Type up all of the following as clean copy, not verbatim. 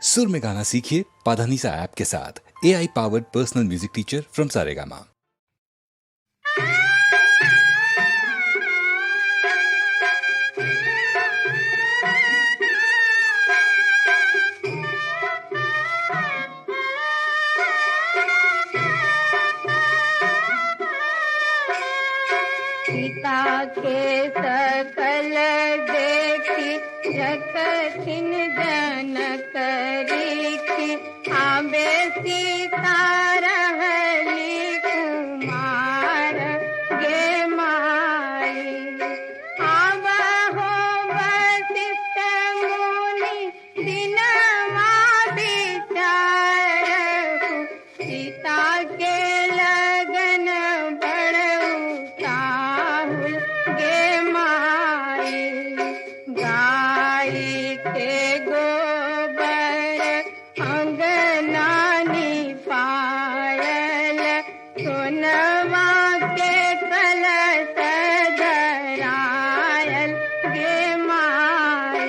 सुर में गाना सीखिए पाधानीसा ऐप के साथ। AI powered personal music teacher from Saregama. Sita के सकल देखी रखिन जनक रीखी, आबे सीता रहली कुमार गे माई। आबहो वशिष्ठ मुनि दिनमा विचारहु, सीता के लगन बड़ऊ साहुल गे माई। गाई के गोबर अंगनानी पायल, सोनवा के कलश धरायल गे माई।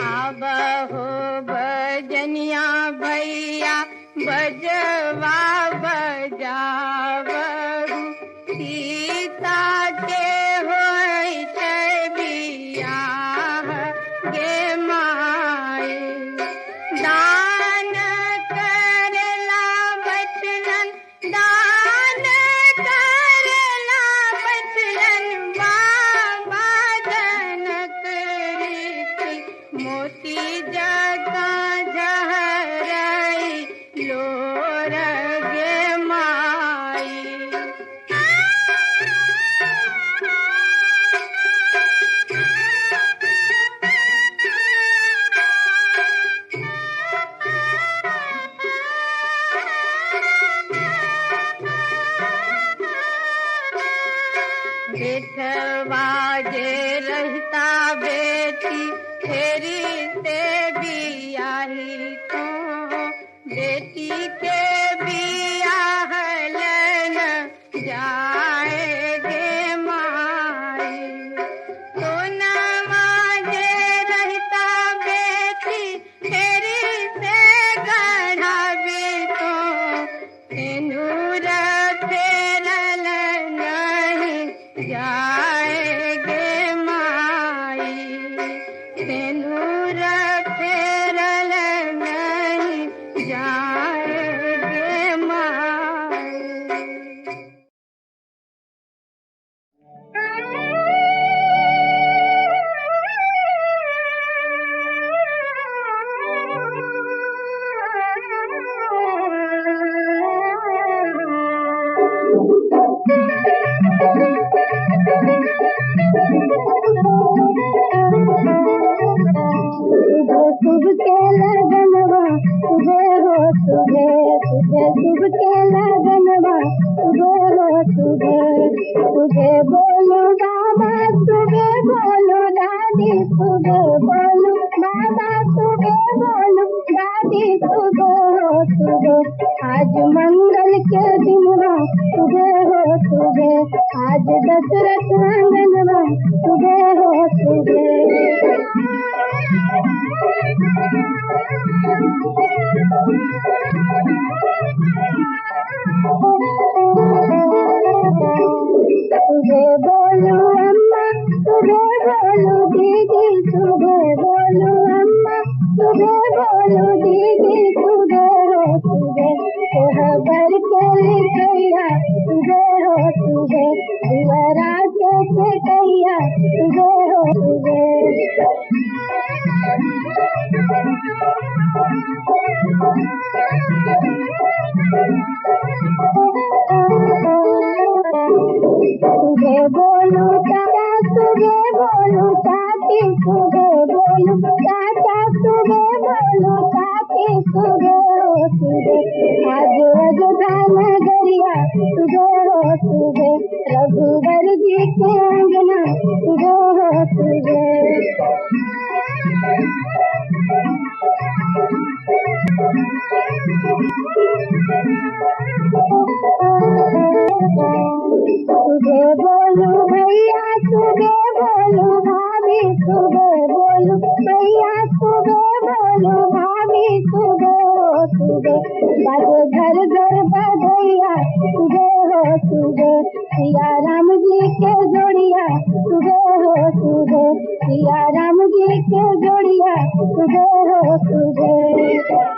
आबहो बजनिया भैया बजवा बजावहु, सीता के होई छै बियाह गे माई। दान करला बचलन, दान करला बचलन, बाबा जनक रीति, मोती जगा झहरई लोर गे माई। बेटवा जे रहता बेटी, फेरी से बियाही तो, बेटी के बियाहल न जाए गे माई। सोनवा जे रहता बेटी, फेरी से गढ़ावे तो, सिंदूर फेरल नहीं जाए गे माई। सिंदूर फेरल नहीं जाए गे माई। शुभ के लगनवा तुझे हो तुझे, तुझे शुभ के लगनवा तुझे हो तुझे। तुझे बोलो बाबा, तुझे बोलो दादी, तुझे बोलो बाबा, तुझे बोलो दादी, तुझे हो तुझे। आज मंगल के दिनवा तुझे हो तुझे, आज दशरथ आंगनवा तुझे हो तुझे। तुझे बोलो अम्मा, तुझे बोलो दीदी, तुझे बोलो अम्मा, तुझे बोलो दीदी, तुझे हो तुझे। भर के लिखैया तुझे हो तुझे, दुआरा के कैया तुझे हो तुझे। तुझे बोलो चाचा, तुझे बोलो चाची, तुझे बोलो चाचा, तुझे बोलो चाची, तुझे हो तुझे। आज अयोध्या नगरिया तुझे हो तुझे, रघुवर जी के अंगना तुझे हो तुझे। सुबह बोलू भैया सुबह बोलू भाभी सुबह बोलू भैया सुबह बोलू भाभी सुबह हो सुबह बाजे घर घर बधैया सुबह हो सुबह सिया राम जी के जोड़िया सुबह हो सुबह सिया राम जी के जोड़िया सुबह हो सुबह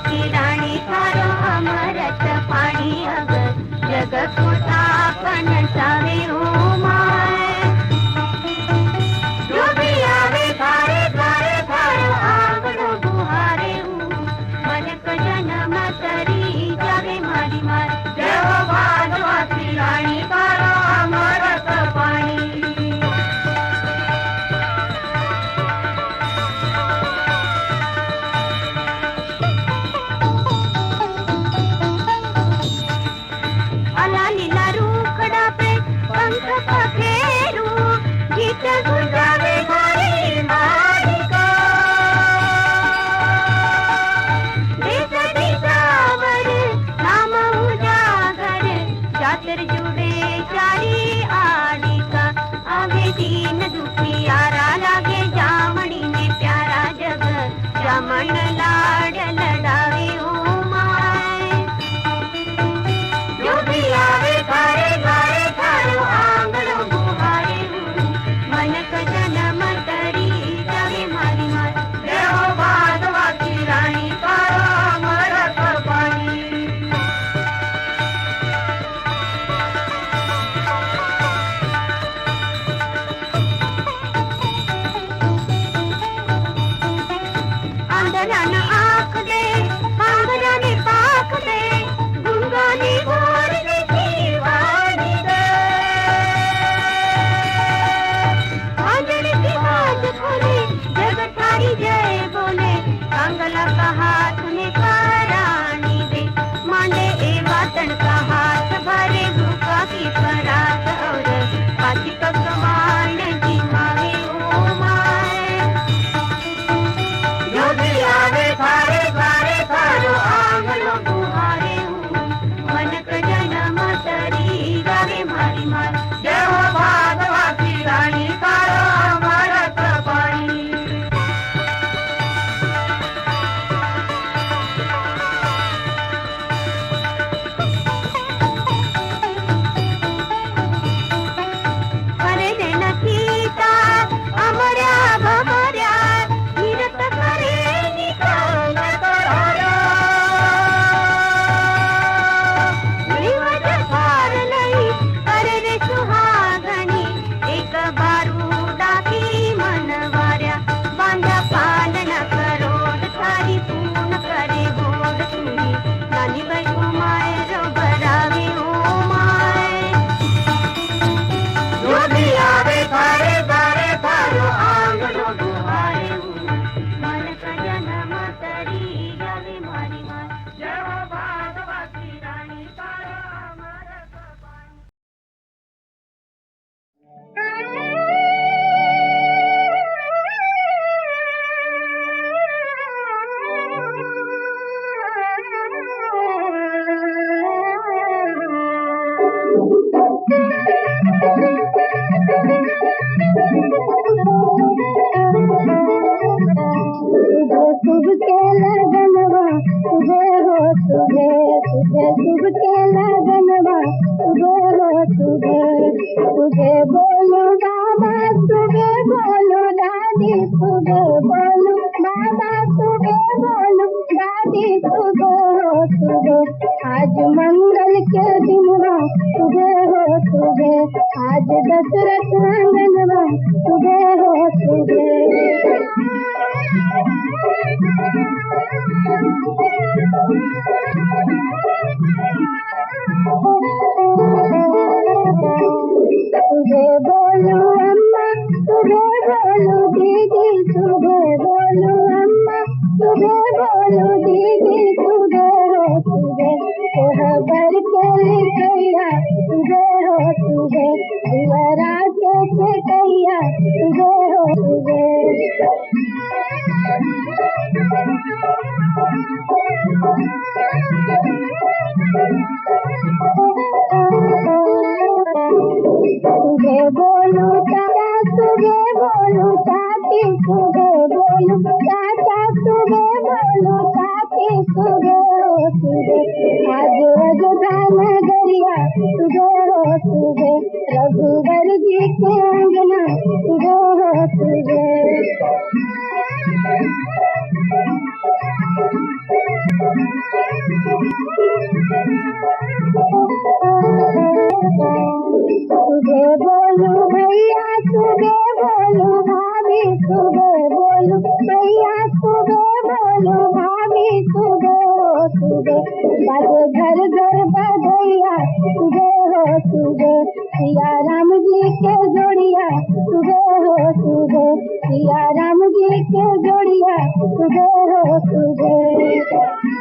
की राणी थारो अमरत पाणी अगर जग कोटा पण सावे उमाय जो भी आवे थारे थारे थारो आंगणो बुहारे मनक जन्म तरी जावे मारी मार जय हो भागवा की राणी थारो अमरत पाणी पखेरू गीत गुंजावे घरी मालिका देश दिशावर नाम उजागर जातर जुड़े चारी आलिका आगे दीन दुखियारा लागे जामणी में प्यारा जग जामन लाड लड़ावे उमाय जो भी आवे घरे घरे थारो आंगणो बुहारे मनक जन्म तरी जावे मारी मार जय हो भागवा की राणी थारो अमरत पाणी आंधळ्यान आख दे पांघराने पाख दे गुंगाने घोर दे वाणी दे आंधळे की बात खोले जग थारी जय बोले कांगला का हाथ में करानी दे मांडे ए वातन का हाथ भरे भूखा की परात और पाची पकवान की मावे उमाय जो भी आवे थारे थारे थारो आंगणो बुहारे मनक जन्म तरी गावे मारी मार जय हो भागवा की राणी थारो अमरत पाणी हरे देन सीता अमर्या भमर्या निरत करे निकाल करारा निवड फार लई करे रे सुहागणी एक बारूडाकी मनवाऱ्या बांधा पालन करोड थारी पूर्ण करे होड तुरी नानी बाई उमाय रो बरावे उमाय जो भी आवे थारे थारे थारो आंगणो बुहारे मनक जन्म तरी जावे मारी मार जय हो भागवा की राणी थारो अमरत पाणी शुभ के लगनवा सुबह हो सुबह सुबह शुभ के लगनवा सुबह हो सुबह सुबह बोलो बाबा सुबह बोलो दादी सुबह बोलो बाबा सुबह बोलो दादी सुबह हो सुबह आज मंगल के दिनवा सुबह हो सुबह आज दशरथ आंगनवा सुबह हो सुबह सुबह बोलो अम्मा सुबह बोलो दीदी सुबह बोलू चाचा सुबे बोलू चाची सुबे बोलू चाचा सुबे बोलू चाची सुबे हो सुबे आज अयोध्या नगरिया सुबे हो सुबे रघुवर जी के अंगना सुबे हो सुबे सुबे बोलू भैया सुबे बोलू भाभी सुबे बोलू भैया सुबे बोलू भाभी सुबे हो सुबे बाजे घर घर बधैया सुबे हो सुबे सिया राम जी के जोड़िया सुबे हो सुबे सिया राम जी के जोड़िया सुबे हो सुबे